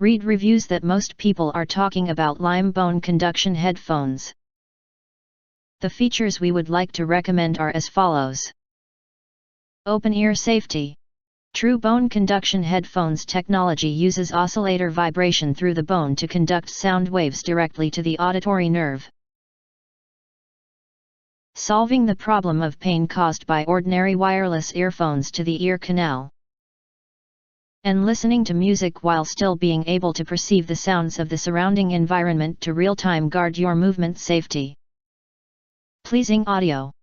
Read reviews that most people are talking about LYME bone conduction headphones. The features we would like to recommend are as follows. Open ear safety. True bone conduction headphones technology uses oscillator vibration through the bone to conduct sound waves directly to the auditory nerve, solving the problem of pain caused by ordinary wireless earphones to the ear canal, and listening to music while still being able to perceive the sounds of the surrounding environment to real-time guard your movement safety. Pleasing audio.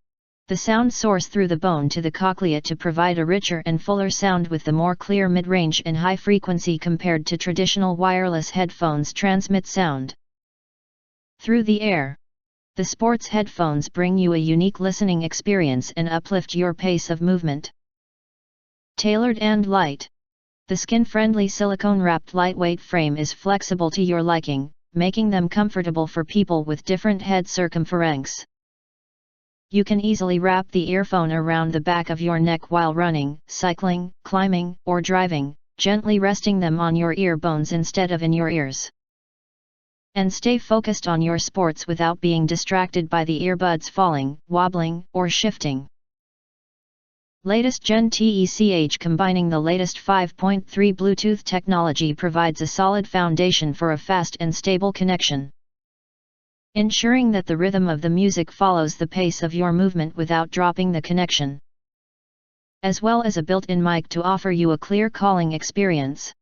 The sound source through the bone to the cochlea to provide a richer and fuller sound with the more clear mid-range and high frequency compared to traditional wireless headphones transmit sound through the air. The sports headphones bring you a unique listening experience and uplift your pace of movement. Tailored and light. The skin-friendly silicone-wrapped lightweight frame is flexible to your liking, making them comfortable for people with different head circumference. You can easily wrap the earphone around the back of your neck while running, cycling, climbing, or driving, gently resting them on your ear bones instead of in your ears. And stay focused on your sports without being distracted by the earbuds falling, wobbling, or shifting. Latest Gen TECH combining the latest 5.3 Bluetooth technology provides a solid foundation for a fast and stable connection, ensuring that the rhythm of the music follows the pace of your movement without dropping the connection, as well as a built-in mic to offer you a clear calling experience.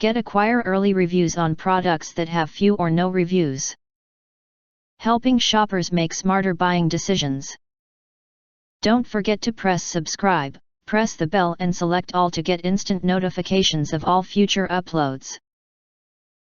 Acquire early reviews on products that have few or no reviews, helping shoppers make smarter buying decisions. Don't forget to press subscribe, press the bell and select all to get instant notifications of all future uploads.